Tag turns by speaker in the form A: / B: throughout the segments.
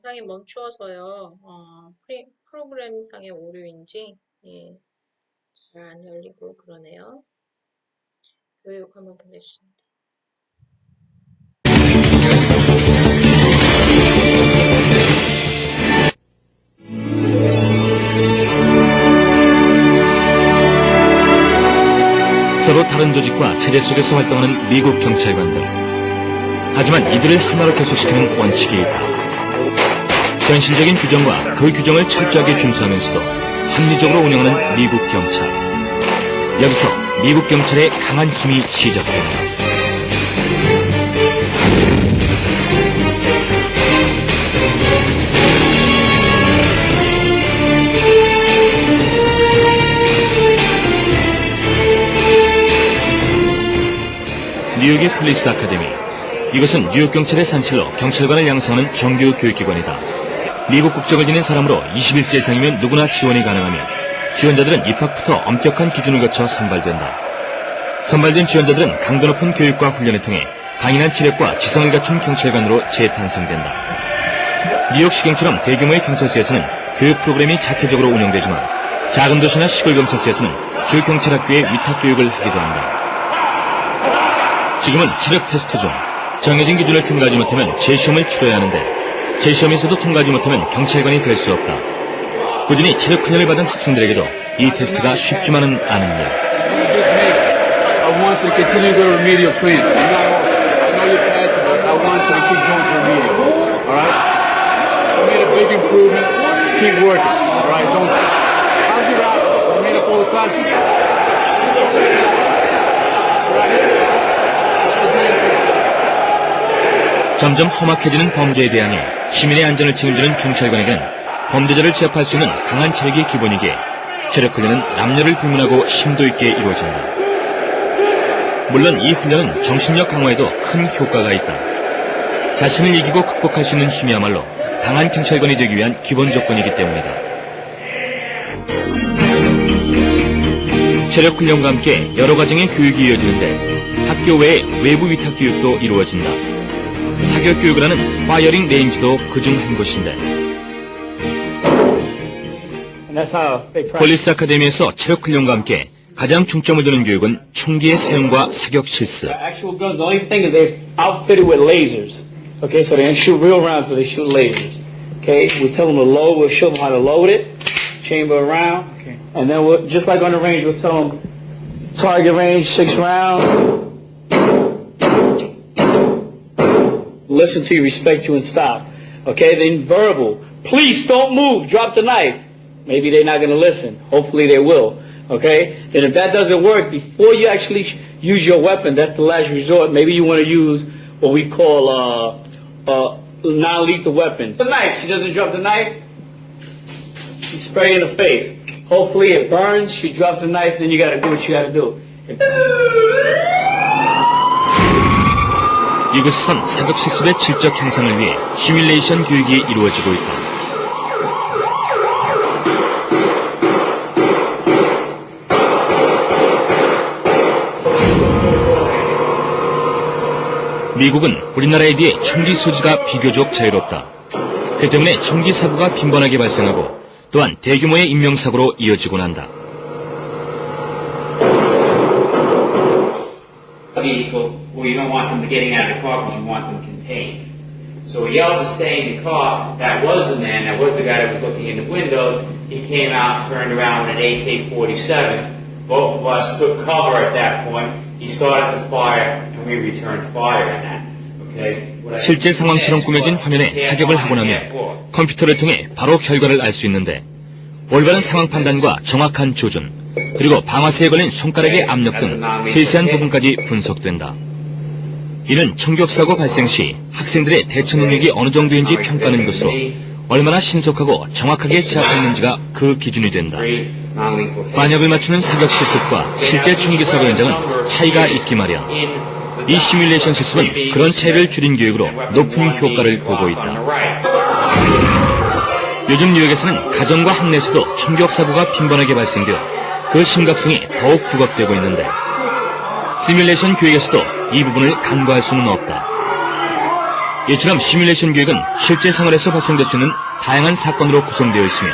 A: 영상이 멈추어서요. 프로그램상의 오류인지 예, 잘 안 열리고 그러네요. 교육 한번 보겠습니다.
B: 서로 다른 조직과 체제 속에서 활동하는 미국 경찰관들. 하지만 이들을 하나로 결속시키는 원칙이 있다. 현실적인 규정과 그 규정을 철저하게 준수하면서도 합리적으로 운영하는 미국 경찰. 여기서 미국 경찰의 강한 힘이 시작된다. 뉴욕의 폴리스 아카데미. 이것은 뉴욕 경찰의 산실로 경찰관을 양성하는 정규 교육기관이다. 미국 국적을 지닌 사람으로 21세 이상이면 누구나 지원이 가능하며 지원자들은 입학부터 엄격한 기준을 거쳐 선발된다. 선발된 지원자들은 강도 높은 교육과 훈련을 통해 강인한 지력과 지성을 갖춘 경찰관으로 재탄생된다. 뉴욕시경처럼 대규모의 경찰서에서는 교육 프로그램이 자체적으로 운영되지만 작은 도시나 시골 경찰서에서는 주 경찰학교에 위탁 교육을 하기도 한다. 지금은 체력 테스트 중 정해진 기준을 통과하지 못하면 재시험을 치러야 하는데 재시험에서도 통과하지 못하면 경찰관이 될 수 없다. 꾸준히 체력 훈련을 받은 학생들에게도 이 테스트가 쉽지만은 않은 일.
C: I want to continue to go to remedial training. I know you're passed, but I want you to keep going to remedial. All right? You made a big improvement. Keep working. All right? Don't stop. How's your route? You made up all the classes?
B: 점점 험악해지는 범죄에 대항해 시민의 안전을 책임지는 경찰관에게는 범죄자를 제압할 수 있는 강한 체력이 기본이기에 체력 훈련은 남녀를 불문하고 심도 있게 이루어진다. 물론 이 훈련은 정신력 강화에도 큰 효과가 있다. 자신을 이기고 극복할 수 있는 힘이야말로 강한 경찰관이 되기 위한 기본 조건이기 때문이다. 체력 훈련과 함께 여러 과정의 교육이 이어지는데 학교 외에 외부 위탁 교육도 이루어진다. 사격 교육을 하는 파이어링 레인지도 그중 한 곳인데 폴리스 아카데미에서 체력 훈련과 함께 가장 중점을 두는 교육은 총기의 사용과 사격 실습.
C: Actual guns, the only thing is they're outfitted with lasers. Okay, so they don't shoot real rounds, but they shoot lasers. Okay, we tell them to load, we'll show them how to load it, chamber around, and then we'll, just like on the range, we'll tell them target range 6 rounds. Listen to you, respect you, and stop. Okay, then verbal. Please don't move, drop the knife. Maybe they're not going to listen. Hopefully they will. Okay? And if that doesn't work, before you actually use your weapon, that's the last resort, maybe you want to use what we call non-lethal weapons. The knife, she doesn't drop the knife, she spray in the face. Hopefully it burns, she dropped the knife, then you got to do what you got to do.
B: 이곳에선 사격 실습의 질적 향상을 위해 시뮬레이션 교육이 이루어지고 있다. 미국은 우리나라에 비해 총기 소지가 비교적 자유롭다. 그 때문에 총기 사고가 빈번하게 발생하고 또한 대규모의 인명사고로 이어지곤 한다.
D: Vehicle where you don't want them getting out of the car because you want them contained. So we yelled to stay in the car. That was the man. That was the guy that was looking in the windows. He came out and turned around with an AK-47. Both of us took cover at that point. He started to fire, and we returned fire on that. Okay?
B: 실제 상황처럼 꾸며진 화면에 사격을 하고 나면 컴퓨터를 통해 바로 결과를 알 수 있는데 올바른 상황 판단과 정확한 조준, 그리고 방아쇠에 걸린 손가락의 압력 등 세세한 부분까지 분석된다. 이는 총격사고 발생 시 학생들의 대처 능력이 어느 정도인지 평가하는 것으로 얼마나 신속하고 정확하게 제압했는지가 그 기준이 된다. 반역을 맞추는 사격 실습과 실제 총기 사고 현장은 차이가 있기 마련. 이 시뮬레이션 실습은 그런 차이를 줄인 교육으로 높은 효과를 보고 있다. 요즘 뉴욕에서는 가정과 학내에서도 총격사고가 빈번하게 발생되어 그 심각성이 더욱 부각되고 있는데 시뮬레이션 교육에서도 이 부분을 간과할 수는 없다. 이처럼 시뮬레이션 교육은 실제 생활에서 발생될 수 있는 다양한 사건으로 구성되어 있으며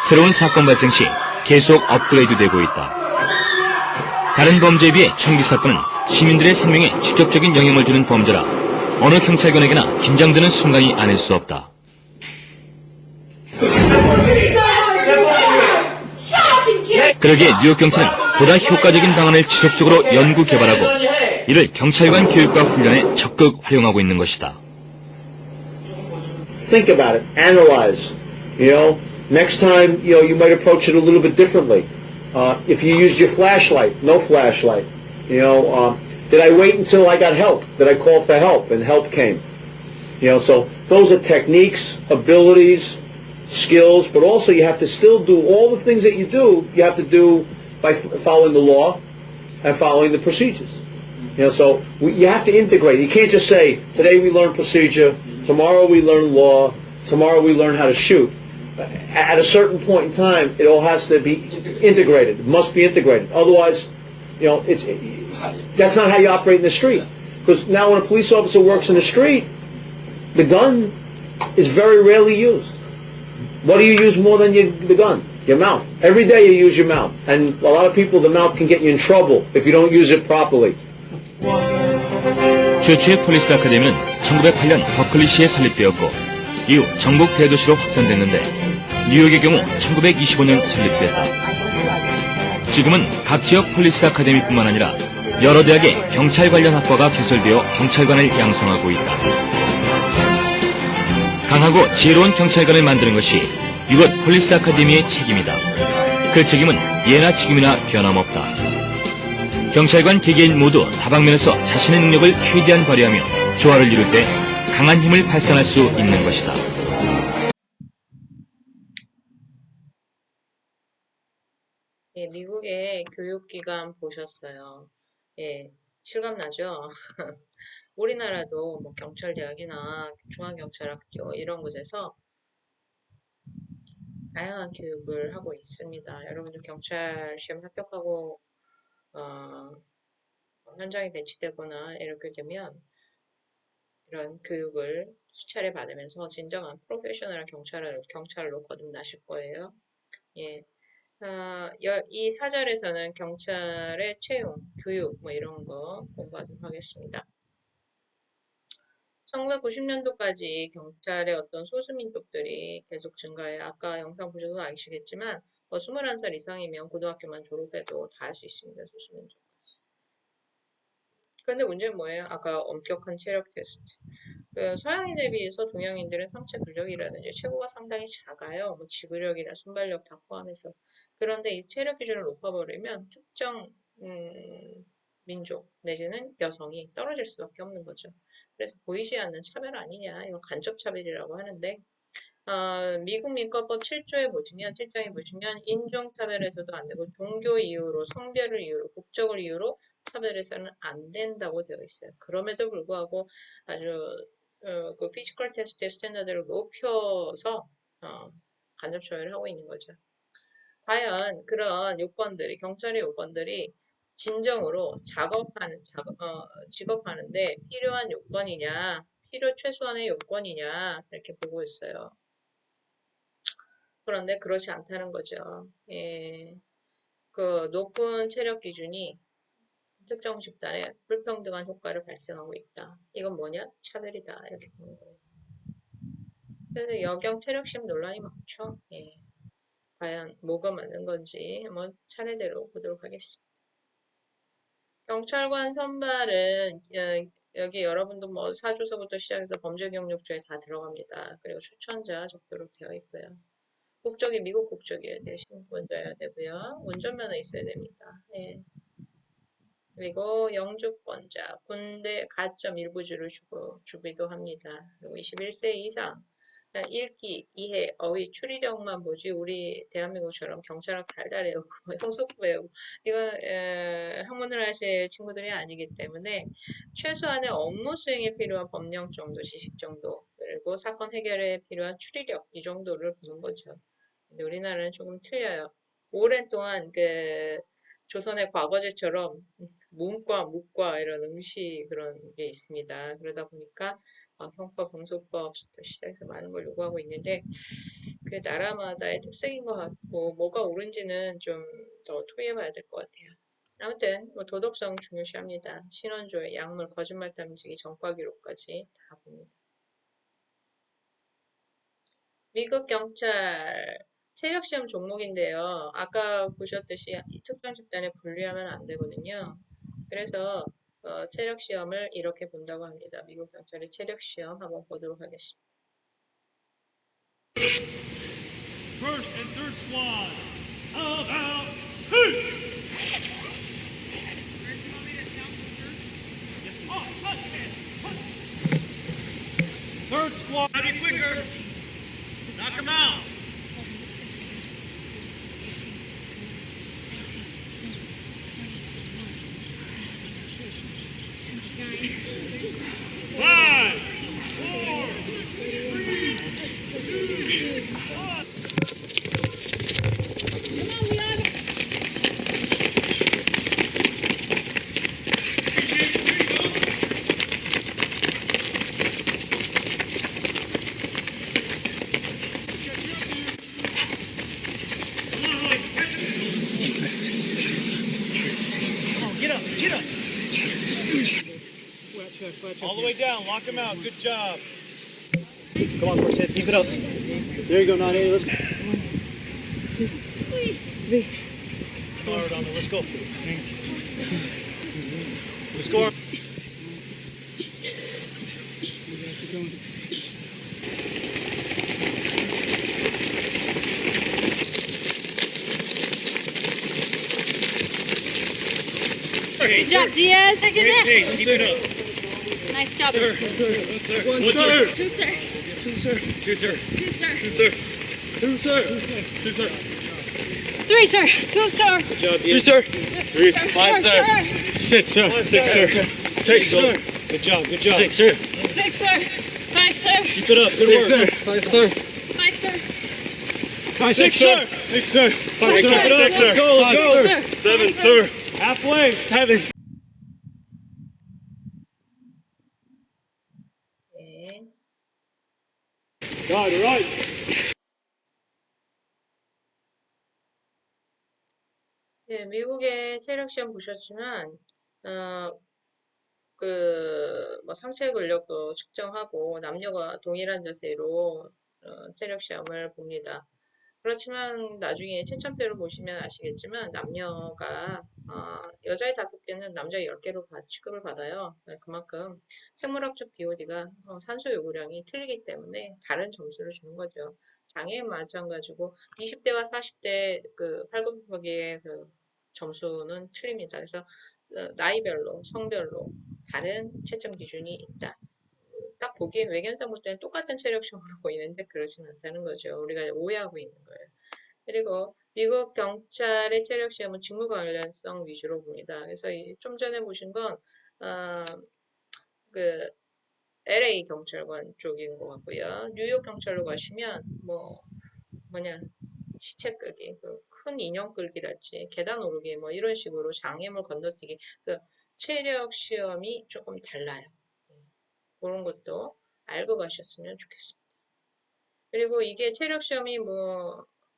B: 새로운 사건 발생 시 계속 업그레이드되고 있다. 다른 범죄에 비해 총기 사건은 시민들의 생명에 직접적인 영향을 주는 범죄라 어느 경찰관에게나 긴장되는 순간이 아닐 수 없다. 그러기에 뉴욕 경찰은 보다 효과적인 방안을 지속적으로 연구 개발하고 이를 경찰관 교육과 훈련에 적극 활용하고 있는 것이다.
E: Think about it. Analyze. Next time, you might approach it a little bit differently. If you used your flashlight, no flashlight. Did I wait until I got help? Did I call for help and help came? So those are techniques, abilities, skills, but also you have to still do all the things that you do. You have to do by following the law and following the procedures. So you have to integrate. You can't just say, today we learn procedure, tomorrow we learn law, tomorrow we learn how to shoot. At a certain point in time, it all has to be integrated. It must be integrated. Otherwise, that's not how you operate in the street. Because now when a police officer works in the street, the gun is very rarely used. What do you use more than the gun? Your mouth. Every day you use your mouth. And a lot of people, the mouth can get you in trouble if you don't use it properly.
B: 최초의 폴리스 아카데미는 1908년 버클리시에 설립되었고 이후 전국 대도시로 확산됐는데 뉴욕의 경우 1925년 설립됐다. 지금은 각 지역 폴리스 아카데미뿐만 아니라 여러 대학의 경찰 관련 학과가 개설되어 경찰관을 양성하고 있다. 강하고 지혜로운 경찰관을 만드는 것이 이곳 폴리스 아카데미의 책임이다. 그 책임은 예나 지금이나 변함없다. 경찰관 개개인 모두 다방면에서 자신의 능력을 최대한 발휘하며 조화를 이룰 때 강한 힘을 발산할 수 있는 것이다.
A: 예, 미국의 교육기관 보셨어요. 예, 실감나죠? 우리나라도 뭐 경찰대학이나 중앙경찰학교 이런 곳에서 다양한 교육을 하고 있습니다. 여러분들 경찰 시험 합격하고 현장에 배치되거나 이렇게 되면 이런 교육을 수차례 받으면서 진정한 프로페셔널한 경찰로 거듭나실 거예요. 예. 이 사절에서는 경찰의 채용, 교육 뭐 이런 거 공부하도록 하겠습니다. 1990년도까지 경찰의 어떤 소수민족들이 계속 증가해 아까 영상 보셔도 아시겠지만 21살 이상이면 고등학교만 졸업해도 다 할 수 있습니다. 소수민족. 그런데 문제는 뭐예요? 아까 엄격한 체력 테스트. 서양인에 비해서 동양인들은 상체 근력이라든지 체구가 상당히 작아요. 뭐 지구력이나 순발력 다 포함해서. 그런데 이 체력 기준을 높아버리면 특정 민족 내지는 여성이 떨어질 수밖에 없는 거죠. 그래서 보이지 않는 차별 아니냐. 이건 간접 차별이라고 하는데 미국 민법법 7조에 보시면 7장에 보시면 인종차별에서도 안 되고 종교 이유로 성별을 이유로 국적을 이유로 차별해서는 안 된다고 되어 있어요. 그럼에도 불구하고 아주 그 피지컬 테스트의 스탠다드를 높여서 간접 차별을 하고 있는 거죠. 과연 그런 요건들이 경찰의 요건들이 진정으로 직업하는데 필요한 요건이냐, 필요 최소한의 요건이냐 이렇게 보고 있어요. 그런데 그렇지 않다는 거죠. 예, 그 높은 체력 기준이 특정 집단에 불평등한 효과를 발생하고 있다. 이건 뭐냐? 차별이다. 이렇게 보는 거예요. 그래서 여경 체력 시험 논란이 많죠. 예. 과연 뭐가 맞는 건지 한번 차례대로 보도록 하겠습니다. 경찰관 선발은 여기 여러분도 뭐 사조서부터 시작해서 범죄 경력조에 다 들어갑니다. 그리고 추천자 적도록 되어 있고요. 국적이 미국 국적이어야 돼요. 신분자여야 되고요. 운전면허 있어야 됩니다. 예. 그리고 영주권자, 군대 가점 일부주를 주기도 합니다. 그리고 21세 이상, 읽기, 이해, 어휘, 추리력만 보지 우리 대한민국처럼 경찰학 달달 외우고 형속부 외우고 이건 학문을 하실 친구들이 아니기 때문에 최소한의 업무 수행에 필요한 법령 정도, 지식 정도 그리고 사건 해결에 필요한 추리력 이 정도를 보는 거죠. 근데 우리나라는 조금 틀려요. 오랜 동안 그 조선의 과거제처럼 문과, 무과 이런 응시 그런 게 있습니다. 그러다 보니까 형법공소법부터 시작해서 많은 걸 요구하고 있는데 그 나라마다의 특색인 것 같고 뭐가 옳은지는 좀 더 토의해봐야 될 것 같아요. 아무튼 뭐 도덕성 중요시합니다. 신원조회, 약물, 거짓말 탐지기, 전과 기록까지 다 봅니다. 미국 경찰 체력시험 종목인데요. 아까 보셨듯이 특정 집단에 분류하면 안 되거든요. 그래서 체력시험을 이렇게 본다고 합니다. 미국 경찰의 체력시험 한번 보도록 하겠습니다.
F: First and third squad. How about who? Third squad. Ready quicker. Knock him out. Five, four, three, two, one. Get up. All the way down. Lock him out. Good job.
C: Come on, Cortez, keep it up. There you go, Nani. Let's
F: Hard on it. Let's go. Let's go.
G: Good job, Diaz.
F: Great pace. Keep it up.
G: Nice job.
F: Sir. One, sir.
G: Two, sir.
F: Two, sir. Two, sir.
G: Two, sir.
F: Two, sir. Two, sir. Two, sir.
G: Three, sir. Two, sir.
F: Good job, three, sir. Three, five, sir. Six, sir. Six, sir. Six, sir. Good job. Good job. Six, sir.
G: Six, sir. Five, sir.
F: Keep it up. Good work. Sir. Five, sir.
G: Five, sir.
F: Five, six, sir. Six, sir. Five, sir. Keep it up. Let's go. Let's go.
G: Sir.
F: Seven, sir. Halfway. Seven.
A: 네.
F: God, right.
A: 네, 미국의 체력시험 보셨지만 뭐 상체 근력도 측정하고 남녀가 동일한 자세로 체력 시험을 봅니다. 그렇지만 나중에 채점표를 보시면 아시겠지만 남녀가 여자의 5개는 남자 10개로 취급을 받아요. 그만큼 생물학적 BOD가 산소 요구량이 틀리기 때문에 다른 점수를 주는 거죠. 장애인 마찬가지고 20대와 40대 그 팔굽혀펴기의 그 점수는 틀립니다. 그래서 나이별로, 성별로 다른 채점 기준이 있다. 딱 보기에 외견상 볼 때는 똑같은 체력 시험으로 보이는데 그렇진 않다는 거죠. 우리가 오해하고 있는 거예요. 그리고 미국 경찰의 체력 시험은 직무 관련성 위주로 봅니다. 그래서 좀 전에 보신 건 그 LA 경찰관 쪽인 것 같고요. 뉴욕 경찰로 가시면 시체 끌기, 큰 인형 끌기랄지 계단 오르기 이런 식으로 장애물 건너뛰기. 그래서 체력 시험이 조금 달라요. 그런 것도 알고 가셨으면 좋겠습니다. 그리고 이게 체력 시험이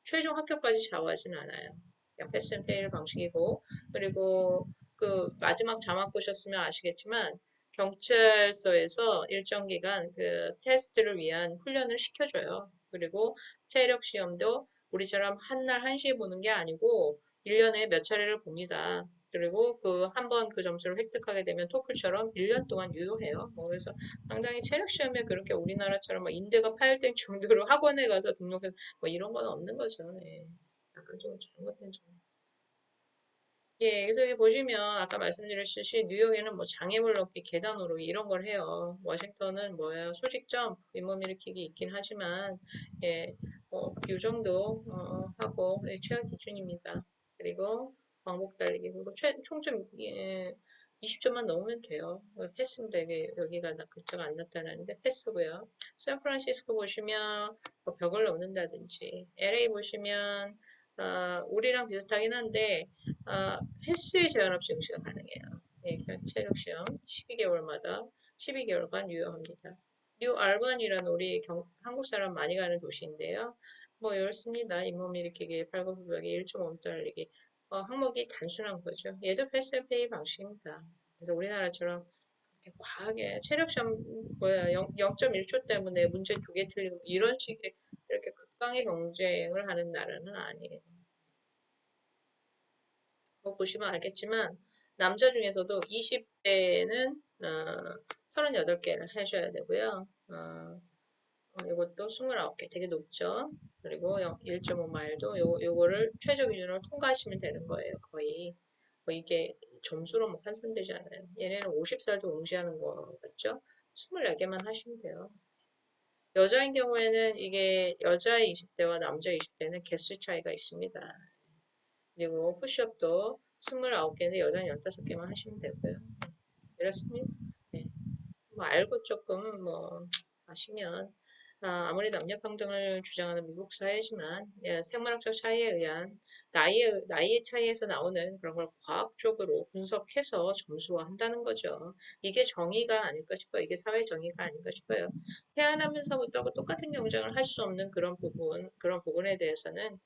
A: 최종 합격까지 좌우하진 않아요. 그냥 패스 앤 페일 방식이고, 그리고 그 마지막 자막 보셨으면 아시겠지만 경찰서에서 일정 기간 그 테스트를 위한 훈련을 시켜줘요. 그리고 체력 시험도 우리처럼 한날 한시에 보는 게 아니고 1년에 몇 차례를 봅니다. 그리고 한 번 그 점수를 획득하게 되면 토플처럼 1년 동안 유효해요. 그래서 상당히 체력 시험에 그렇게 우리나라처럼 인대가 파열된 정도로 학원에 가서 등록해서 이런 건 없는 거죠. 예. 약간 좀 잘못된 점. 예, 그래서 여기 보시면 아까 말씀드렸듯이 뉴욕에는 장애물 넣기, 계단 오르기 이런 걸 해요. 워싱턴은 수직 점프, 잇몸 일으키기 있긴 하지만 예, 이 정도 하고 최악 기준입니다. 그리고 왕복 달리기 그리고 총점 20점만 넣으면 돼요. 패스인데 여기가 글자가 안 나타나는데 패스고요. 샌프란시스코 보시면 벽을 넘는다든지 LA 보시면 우리랑 비슷하긴 한데 횟수의 제한 없이 응시가 가능해요. 예, 체력 시험 12개월마다 12개월간 유효합니다. 뉴 알반이라는 우리 한국 사람 많이 가는 도시인데요. 뭐 이렇습니다. 잇몸 일으키기, 팔굽혀펴기, 1.5m 달리기. 항목이 단순한 거죠. 얘도 패스 앤 페이 방식입니다. 그래서 우리나라처럼 이렇게 과하게 체력 시험 뭐야 0.1초 때문에 문제 2개 틀리고 이런 식의 이렇게 극강의 경쟁을 하는 나라는 아니에요. 뭐 보시면 알겠지만 남자 중에서도 20대는 38개를 하셔야 되고요. 이것도 29개 되게 높죠. 그리고 1.5마일도 요거를 최저 기준으로 통과하시면 되는 거예요. 거의. 뭐 이게 점수로 뭐 환산되지 않아요. 얘네는 50살도 응시하는 거 같죠? 24개만 하시면 돼요. 여자인 경우에는 이게 여자 20대와 남자 20대는 개수 차이가 있습니다. 그리고 푸시업도 29개인데 여자는 15개만 하시면 되고요. 이렇습니다. 네. 뭐 알고 조금 뭐 아시면 아무리 남녀평등을 주장하는 미국 사회지만 생물학적 차이에 의한 나이의 차이에서 나오는 그런 걸 과학적으로 분석해서 점수화한다는 거죠. 이게 정의가 아닐까 싶어요. 이게 사회 정의가 아닐까 싶어요. 태어나면서부터 똑같은 경쟁을 할 수 없는 그런 부분에 대해서는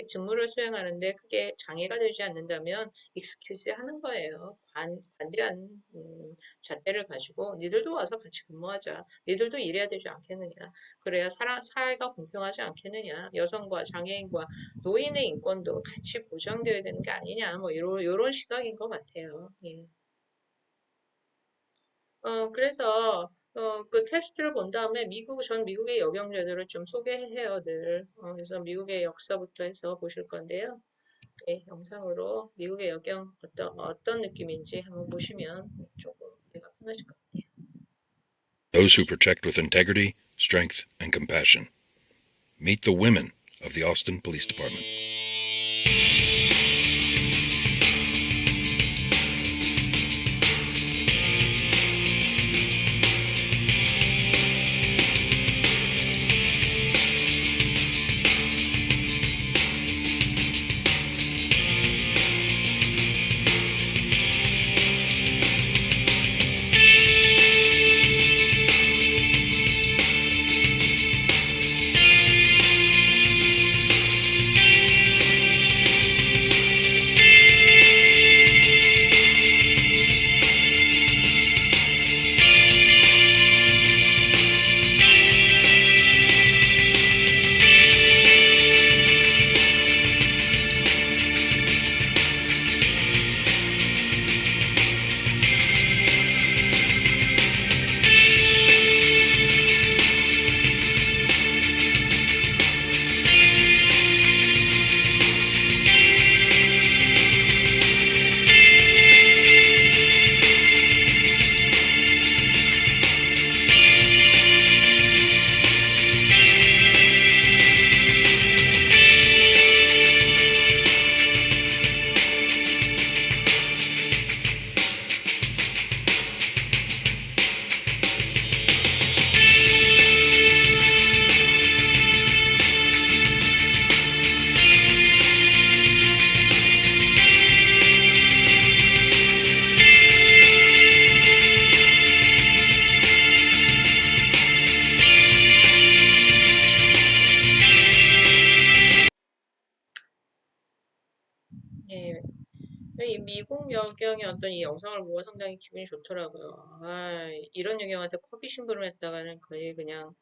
A: 직무를 수행하는데 크게 장애가 되지 않는다면 익스큐즈 하는 거예요. 관대한 잣대를 가지고 니들도 와서 같이 근무하자. 니들도 일해야 되지 않겠느냐. 그래야 사회가 공평하지 않겠느냐. 여성과 장애인과 노인의 인권도 같이 보장되어야 되는 게 아니냐. 뭐 요런 시각인 것 같아요. 예. 그래서 그 테스트를 본 다음에 전 미국의 역영제도를 좀 소개해요, 늘. 그래서 미국의 역사부터 해서 보실 건데요. 예, 영상으로 미국의 역영 어떤 느낌인지 한번 보시면 조금 이해가 편하실 것 같아요.
H: Those who protect with integrity, strength, and compassion. Meet the women of the Austin Police Department.
A: 예, 이 미국 여경의 어떤 이 영상을 보고 상당히 기분이 좋더라고요. 이런 여경한테 커비 심부름 했다가는 거의 그냥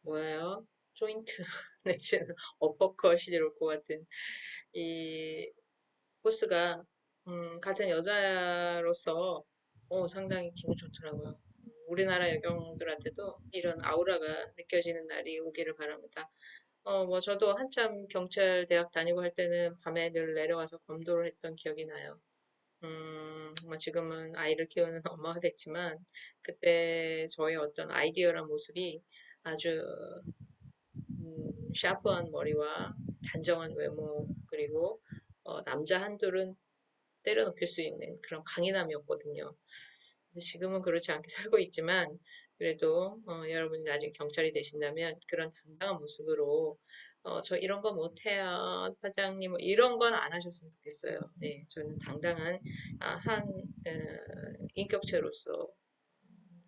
A: 뭐예요? 조인트 내지는 어퍼컷이 될 것 같은 이 보스가 같은 여자로서 상당히 기분 좋더라고요. 우리나라 여경들한테도 이런 아우라가 느껴지는 날이 오기를 바랍니다. 뭐 저도 한참 경찰 대학 다니고 할 때는 밤에 늘 내려가서 검도를 했던 기억이 나요. 뭐 지금은 아이를 키우는 엄마가 됐지만 그때 저의 어떤 아이디어란 모습이 아주 샤프한 머리와 단정한 외모 그리고 남자 한둘은 때려눕힐 수 있는 그런 강인함이었거든요. 지금은 그렇지 않게 살고 있지만 그래도 여러분이 나중에 경찰이 되신다면 그런 당당한 모습으로 저 이런 거 못해요, 과장님 뭐 이런 건 안 하셨으면 좋겠어요. 네, 저는 당당한 한 인격체로서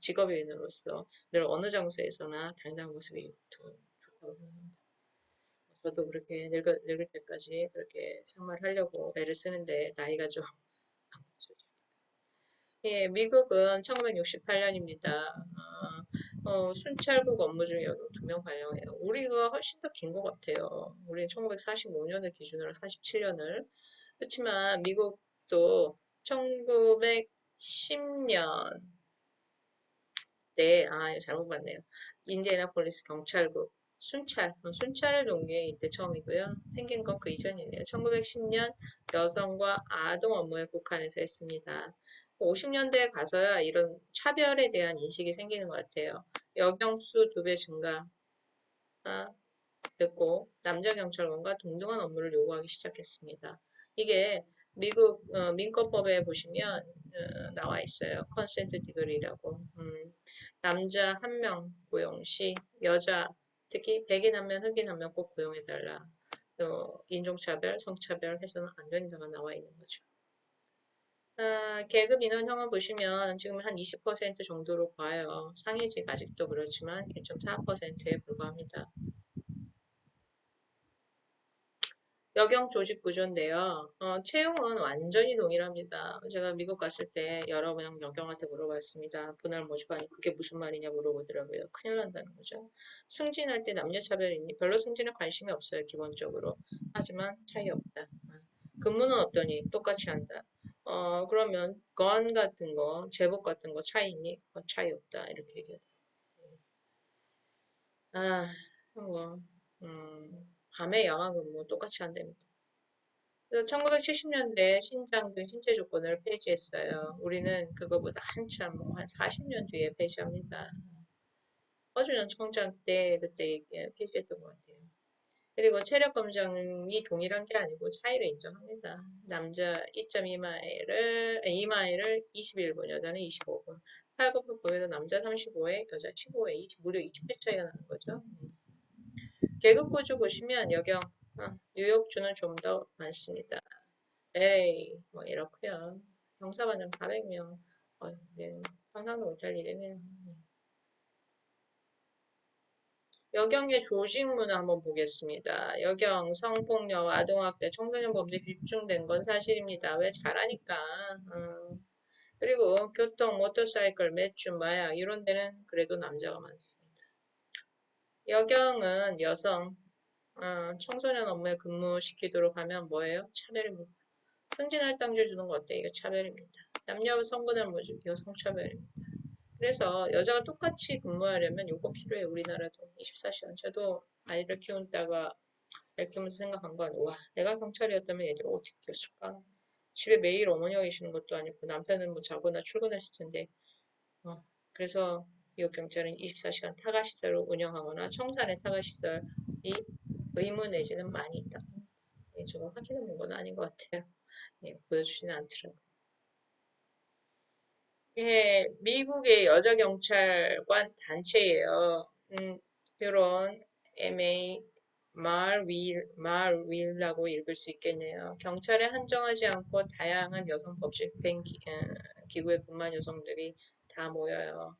A: 직업인으로서 늘 어느 장소에서나 당당한 모습이 좋다고 생각합니다. 저도 그렇게 늙을 때까지 그렇게 생활하려고 애를 쓰는데 나이가 좀 예, 미국은 1968년입니다. 순찰국 업무 중에 여기 2명 발령해요. 우리가 훨씬 더 긴 것 같아요. 우리는 1945년을 기준으로 47년을. 그렇지만 미국도 1910년 때, 이거 잘못 봤네요. 인디애나폴리스 경찰국 순찰을 놓은 게 이때 처음이고요. 생긴 건 그 이전이네요. 1910년 여성과 아동 업무에 국한해서 했습니다. 50년대에 가서야 이런 차별에 대한 인식이 생기는 것 같아요. 여경수 2배 증가 됐고 남자 경찰관과 동등한 업무를 요구하기 시작했습니다. 이게 미국 민법법에 보시면 나와 있어요. 컨센트 디그리라고. 남자 1명 고용 시 여자 특히 백인 1명, 흑인 1명 꼭 고용해달라. 인종차별, 성차별 해서는 안 된다가 나와 있는 거죠. 계급 인원형을 보시면 지금 한 20% 정도로 봐요. 상위직 아직도 그렇지만 1.4%에 불과합니다. 여경 조직 구조인데요. 채용은 완전히 동일합니다. 제가 미국 갔을 때 여러 명 여경한테 물어봤습니다. 분할 모집하니 그게 무슨 말이냐 물어보더라고요. 큰일 난다는 거죠. 승진할 때 남녀 차별이 있니? 별로 승진에 관심이 없어요. 기본적으로. 하지만 차이 없다. 근무는 어떠니? 똑같이 한다. 그러면 건 같은 거, 제복 같은 거 차이 있니? 차이 없다. 이렇게 얘기해요. 뭐, 밤에 야간 근무 똑같이 한답니다. 그래서 1970년대 신장 등 신체 조건을 폐지했어요. 우리는 그거보다 한참 한 40년 뒤에 폐지합니다. 허준현 총장 때 그때 폐지했던 것 같아요. 그리고 체력 검정이 동일한 게 아니고 차이를 인정합니다. 남자 2.2마일을 21분, 여자는 25분. 팔굽혀 거기서 남자 35회, 여자 15회, 무려 20회 차이가 나는 거죠. 계급 구조 보시면 여경, 뉴욕주는 좀 더 많습니다. LA 뭐 이렇고요. 형사반장 400명. 상상도 못할 일이네요. 여경의 조직 문화 한번 보겠습니다. 여경, 성폭력, 아동학대, 청소년 범죄 집중된 건 사실입니다. 왜 잘하니까. 그리고 교통, 모터사이클, 매주, 마약 이런 데는 그래도 남자가 많습니다. 여경은 여성, 청소년 업무에 근무시키도록 하면 뭐예요? 차별입니다. 승진할당제 주는 거 어때? 이거 차별입니다. 남녀 성분할 모집, 이거 성차별입니다. 그래서 여자가 똑같이 근무하려면 이거 필요해. 우리나라도 24시간. 저도 아이를 키우다가 아이를 키우면서 생각한 건 와, 내가 경찰이었다면 얘들 어떻게 키웠을까? 집에 매일 어머니가 계시는 것도 아니고 남편은 뭐 자거나 출근했을 텐데 그래서 미국 경찰은 24시간 타가시설을 운영하거나 청산의 타가시설이 의무 내지는 많이 있다. 저거 확인해 본 건 아닌 것 같아요. 보여주지는 않더라고요. 예, 미국의 여자 경찰관 단체예요. 이런 MA 말윌라고 읽을 수 있겠네요. 경찰에 한정하지 않고 다양한 여성 법집행 기구에 근무한 여성들이 다 모여요.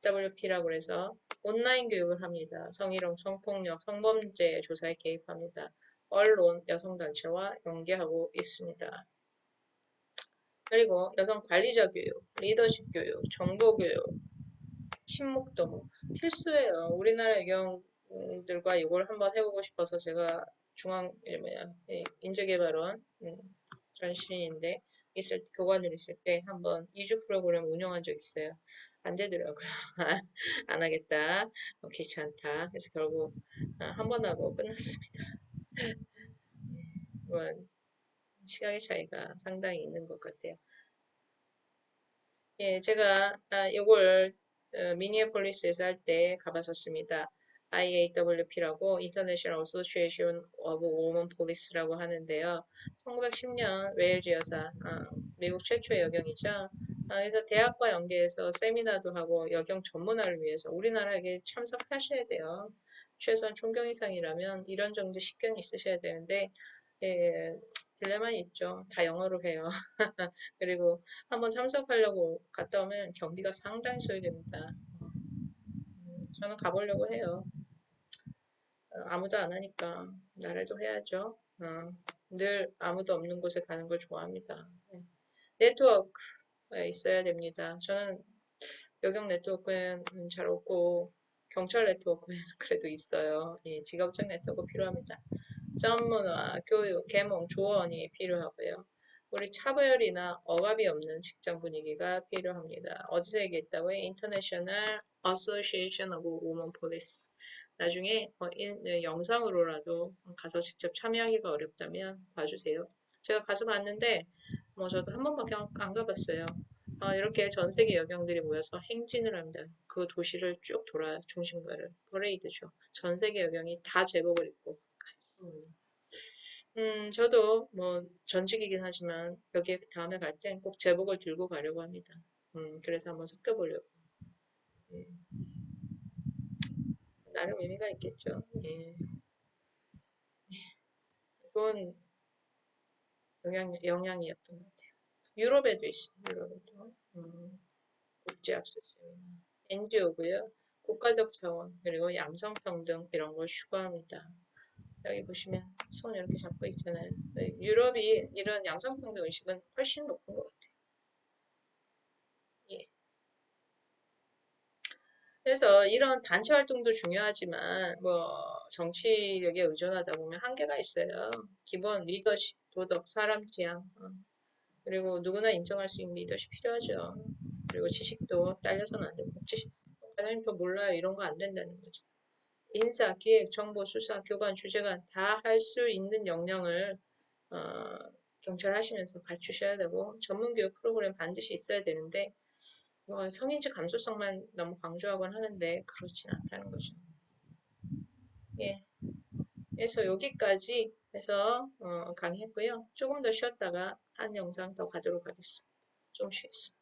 A: SCWP라고 해서 온라인 교육을 합니다. 성희롱, 성폭력, 성범죄 조사에 개입합니다. 언론, 여성단체와 연계하고 있습니다. 그리고 여성 관리자 교육, 리더십 교육, 정보 교육, 친목도 필수예요. 우리나라 애경들과 이걸 한번 해보고 싶어서 제가 인재개발원 전신인데 교관을 있을 때 한번 2주 프로그램 운영한 적 있어요. 안 되더라고요. 안 하겠다. 귀찮다. 그래서 결국 한 번 하고 끝났습니다. 시각의 차이가 상당히 있는 것 같아요. 예, 제가 이걸 미니애폴리스에서 할 때 가봤었습니다. IAWP라고 International Association of Women Police라고 하는데요. 1910년 웨일즈 여사, 미국 최초의 여경이죠. 그래서 대학과 연계해서 세미나도 하고 여경 전문화를 위해서 우리나라에 참석하셔야 돼요. 최소한 총경 이상이라면 이런 정도 식견이 있으셔야 되는데 예, 딜레마는 있죠. 다 영어로 해요. 그리고 한번 참석하려고 갔다 오면 경비가 상당히 소요됩니다. 저는 가보려고 해요. 아무도 안 하니까 나라도 해야죠. 늘 아무도 없는 곳에 가는 걸 좋아합니다. 네. 네트워크 있어야 됩니다. 저는 여경 네트워크는 잘 없고 경찰 네트워크는 그래도 있어요. 예, 직업적 네트워크 필요합니다. 전문화, 교육, 계몽, 조언이 필요하고요. 우리 차별이나 억압이 없는 직장 분위기가 필요합니다. 어디서 얘기했다고요? International Association of Women Police. 나중에 영상으로라도 가서 직접 참여하기가 어렵다면 봐주세요. 제가 가서 봤는데 뭐 저도 한 번밖에 안 가봤어요. 이렇게 전 세계 여경들이 모여서 행진을 합니다. 그 도시를 쭉 돌아요. 중심가를. 퍼레이드죠. 전 세계 여경이 다 제복을 입고. 저도 뭐 전직이긴 하지만 여기에 다음에 갈 땐 꼭 제복을 들고 가려고 합니다. 그래서 한번 섞여보려고. 음, 나름 의미가 있겠죠. 예. 좋은 영향이었던 것 같아요. 유럽에도 있어요. 유럽에도. 국제학술 세미나. NGO고요. 국가적 자원, 그리고 양성평등 이런 걸 추구합니다. 여기 보시면 손 이렇게 잡고 있잖아요. 유럽이 이런 양성평등 의식은 훨씬 높은 것 같아요. 예. 그래서 이런 단체 활동도 중요하지만 뭐 정치력에 의존하다 보면 한계가 있어요. 기본 리더십, 도덕, 사람 지향, 그리고 누구나 인정할 수 있는 리더십 필요하죠. 그리고 지식도 딸려서는 안 되고 지식, 과장님 저 몰라요 이런 거 안 된다는 거죠. 인사, 기획, 정보, 수사, 교관, 주재관 다 할 수 있는 역량을 어, 경찰 하시면서 갖추셔야 되고 전문 교육 프로그램 반드시 있어야 되는데 뭐 성인지 감수성만 너무 강조하곤 하는데 그렇진 않다는 거죠. 예. 그래서 여기까지 해서 강의했고요. 조금 더 쉬었다가 한 영상 더 가도록 하겠습니다. 좀 쉬겠습니다.